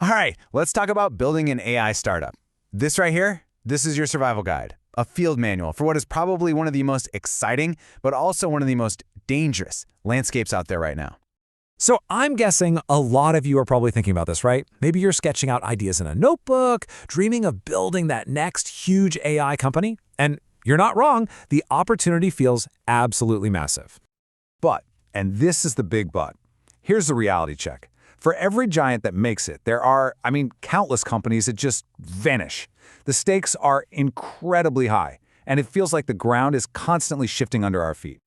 All right, let's talk about building an AI startup. This right here, this is your survival guide, a field manual for what is probably one of the most exciting, but also one of the most dangerous landscapes out there right now. So I'm guessing a lot of you are probably thinking about this, right? Maybe you're sketching out ideas in a notebook, dreaming of building that next huge AI company. And you're not wrong, the opportunity feels absolutely massive. But, and this is the big but, here's the reality check. For every giant that makes it, there are, countless companies that just vanish. The stakes are incredibly high, and it feels like the ground is constantly shifting under our feet.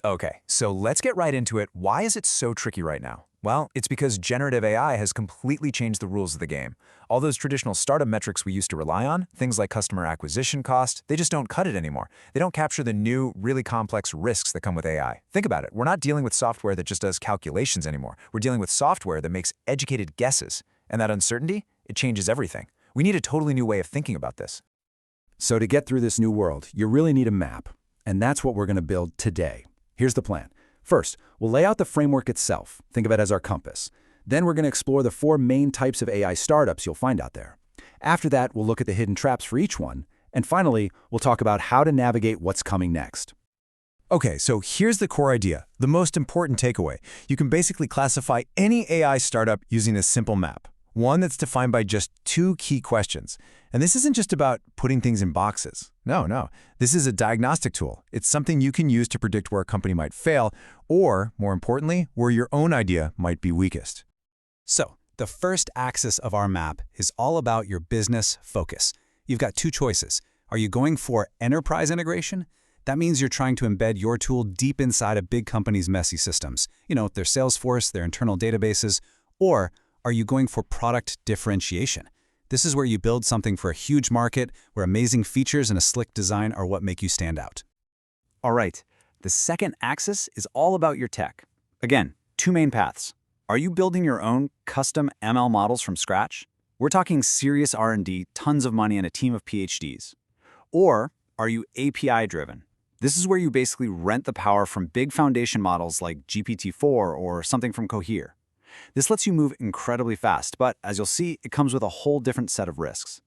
Okay, so let's get right into it. Why is it so tricky right now? Well, it's because generative AI has completely changed the rules of the game. All those traditional startup metrics we used to rely on, things like customer acquisition cost, they just don't cut it anymore. They don't capture the new, really complex risks that come with AI. Think about it. We're not dealing with software that just does calculations anymore. We're dealing with software that makes educated guesses. And that uncertainty, it changes everything. We need a totally new way of thinking about this. So to get through this new world, you really need a map. And that's what we're going to build today. Here's the plan. First, we'll lay out the framework itself. Think of it as our compass. Then we're going to explore the 4 main types of AI startups you'll find out there. After that, we'll look at the hidden traps for each one. And finally, we'll talk about how to navigate what's coming next. Okay, so here's the core idea, the most important takeaway. You can basically classify any AI startup using a simple map, one that's defined by just 2 key questions. And this isn't just about putting things in boxes. No. This is a diagnostic tool. It's something you can use to predict where a company might fail, or, more importantly, where your own idea might be weakest. So, the first axis of our map is all about your business focus. You've got 2 choices. Are you going for enterprise integration? That means you're trying to embed your tool deep inside a big company's messy systems, their Salesforce, their internal databases. Or are you going for product differentiation? This is where you build something for a huge market, where amazing features and a slick design are what make you stand out. All right, the second axis is all about your tech. Again, 2 main paths. Are you building your own custom ML models from scratch? We're talking serious R&D, tons of money, and a team of PhDs. Or are you API-driven? This is where you basically rent the power from big foundation models like GPT-4 or something from Cohere. This lets you move incredibly fast, but as you'll see, it comes with a whole different set of risks.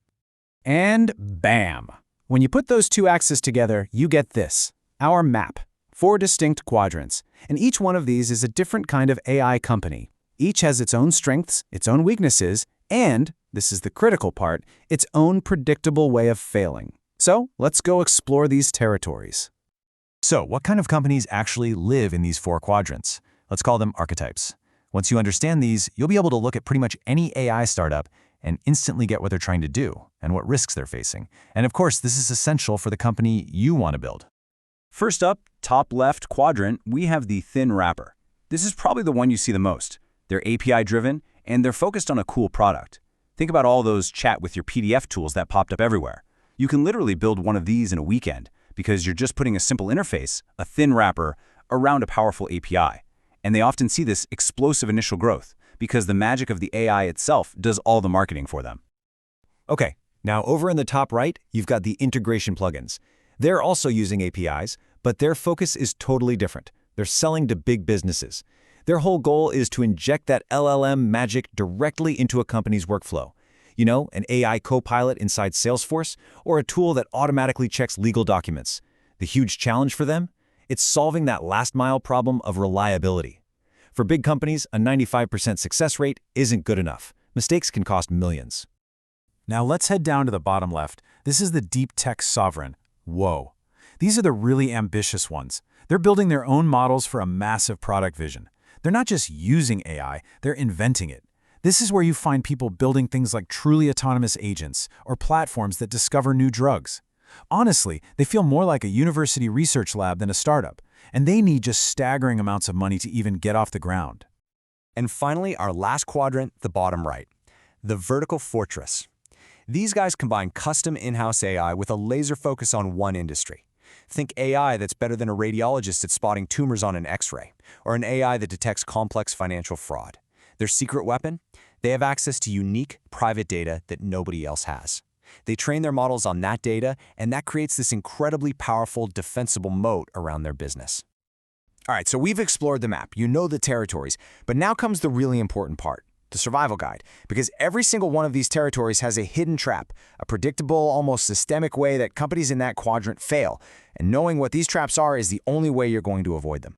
And bam! When you put those 2 axes together, you get this, our map. 4 distinct quadrants, and each one of these is a different kind of AI company. Each has its own strengths, its own weaknesses, and, this is the critical part, its own predictable way of failing. So let's go explore these territories. So what kind of companies actually live in these 4 quadrants? Let's call them archetypes. Once you understand these, you'll be able to look at pretty much any AI startup and instantly get what they're trying to do and what risks they're facing. And of course, this is essential for the company you want to build. First up, top left quadrant, we have the thin wrapper. This is probably the one you see the most. They're API-driven, and they're focused on a cool product. Think about all those chat with your PDF tools that popped up everywhere. You can literally build one of these in a weekend because you're just putting a simple interface, a thin wrapper, around a powerful API. And they often see this explosive initial growth because the magic of the AI itself does all the marketing for them. Okay, now over in the top right, you've got the integration plugins. They're also using APIs, but their focus is totally different. They're selling to big businesses. Their whole goal is to inject that LLM magic directly into a company's workflow. An AI co-pilot inside Salesforce, or a tool that automatically checks legal documents. The huge challenge for them? It's solving that last-mile problem of reliability. For big companies, a 95% success rate isn't good enough. Mistakes can cost millions. Now let's head down to the bottom left. This is the deep tech sovereign. Whoa. These are the really ambitious ones. They're building their own models for a massive product vision. They're not just using AI, they're inventing it. This is where you find people building things like truly autonomous agents or platforms that discover new drugs. Honestly, they feel more like a university research lab than a startup, and they need just staggering amounts of money to even get off the ground. And finally, our last quadrant, the bottom right, the vertical fortress. These guys combine custom in-house AI with a laser focus on one industry. Think AI that's better than a radiologist at spotting tumors on an X-ray, or an AI that detects complex financial fraud. Their secret weapon? They have access to unique, private data that nobody else has. They train their models on that data, and that creates this incredibly powerful, defensible moat around their business. All right, so we've explored the map, you know the territories, but now comes the really important part, the survival guide, because every single one of these territories has a hidden trap, a predictable, almost systemic way that companies in that quadrant fail, and knowing what these traps are is the only way you're going to avoid them.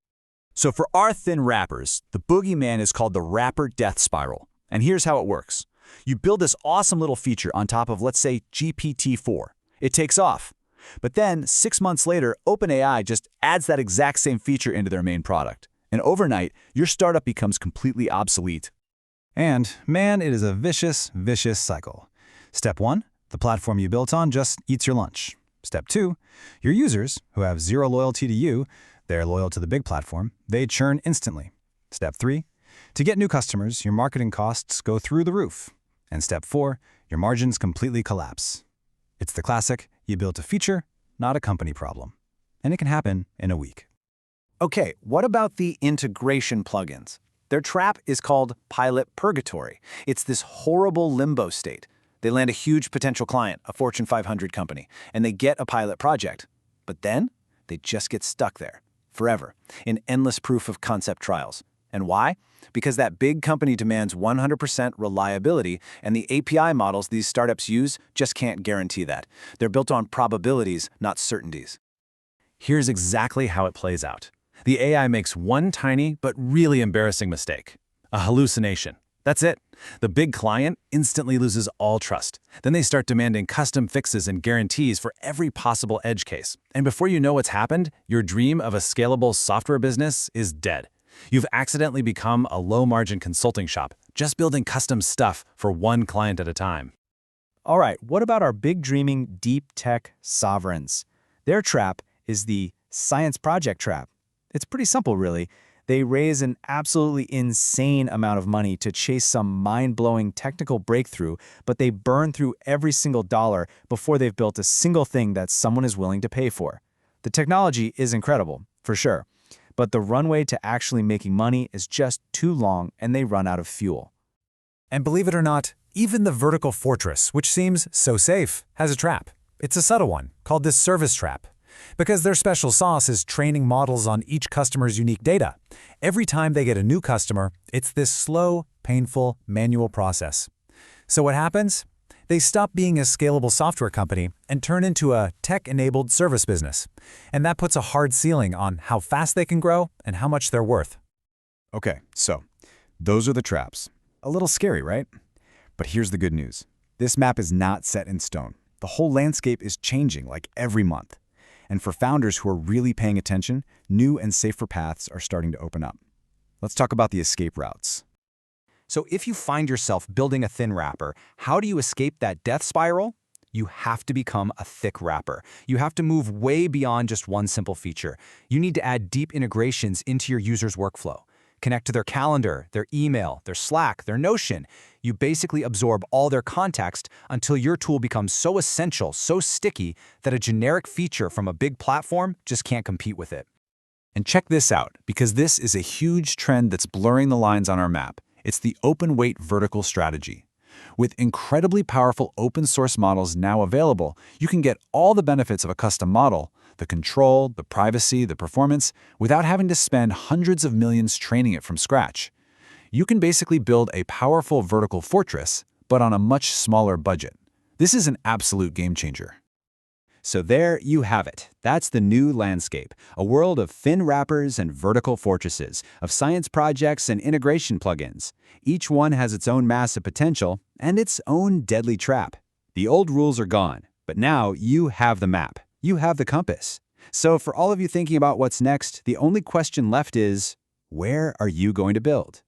So for our thin wrappers, the boogeyman is called the wrapper death spiral. And here's how it works. You build this awesome little feature on top of, let's say, GPT-4. It takes off. But then, 6 months later, OpenAI just adds that exact same feature into their main product. And overnight, your startup becomes completely obsolete. And, man, it is a vicious, vicious cycle. Step 1, the platform you built on just eats your lunch. Step 2, your users, who have zero loyalty to you, they're loyal to the big platform, they churn instantly. Step 3, to get new customers, your marketing costs go through the roof. And step 4, your margins completely collapse. It's the classic, you built a feature, not a company problem. And it can happen in a week. Okay, what about the integration plugins? Their trap is called pilot purgatory. It's this horrible limbo state. They land a huge potential client, a Fortune 500 company, and they get a pilot project. But then, they just get stuck there, forever, in endless proof of concept trials. And why? Because that big company demands 100% reliability, and the API models these startups use just can't guarantee that. They're built on probabilities, not certainties. Here's exactly how it plays out. The AI makes one tiny but really embarrassing mistake. A hallucination. That's it. The big client instantly loses all trust. Then they start demanding custom fixes and guarantees for every possible edge case. And before you know what's happened, your dream of a scalable software business is dead. You've accidentally become a low-margin consulting shop, just building custom stuff for one client at a time. All right, what about our big dreaming deep tech sovereigns? Their trap is the science project trap. It's pretty simple, really. They raise an absolutely insane amount of money to chase some mind-blowing technical breakthrough, but they burn through every single dollar before they've built a single thing that someone is willing to pay for. The technology is incredible, for sure, but the runway to actually making money is just too long and they run out of fuel. And believe it or not, even the vertical fortress, which seems so safe, has a trap. It's a subtle one, called this service trap. Because their special sauce is training models on each customer's unique data. Every time they get a new customer, it's this slow, painful, manual process. So what happens? They stop being a scalable software company and turn into a tech-enabled service business. And that puts a hard ceiling on how fast they can grow and how much they're worth. Okay, so those are the traps. A little scary, right? But here's the good news. This map is not set in stone. The whole landscape is changing like every month. And for founders who are really paying attention, new and safer paths are starting to open up. Let's talk about the escape routes. So if you find yourself building a thin wrapper, how do you escape that death spiral? You have to become a thick wrapper. You have to move way beyond just one simple feature. You need to add deep integrations into your user's workflow. Connect to their calendar, their email, their Slack, their Notion. You basically absorb all their context until your tool becomes so essential, so sticky, that a generic feature from a big platform just can't compete with it. And check this out, because this is a huge trend that's blurring the lines on our map. It's the open weight vertical strategy. With incredibly powerful open source models now available, you can get all the benefits of a custom model, the control, the privacy, the performance, without having to spend hundreds of millions training it from scratch. You can basically build a powerful vertical fortress, but on a much smaller budget. This is an absolute game changer. So there you have it. That's the new landscape, a world of thin wrappers and vertical fortresses, of science projects and integration plugins. Each one has its own massive potential and its own deadly trap. The old rules are gone, but now you have the map. You have the compass. So for all of you thinking about what's next, the only question left is, where are you going to build?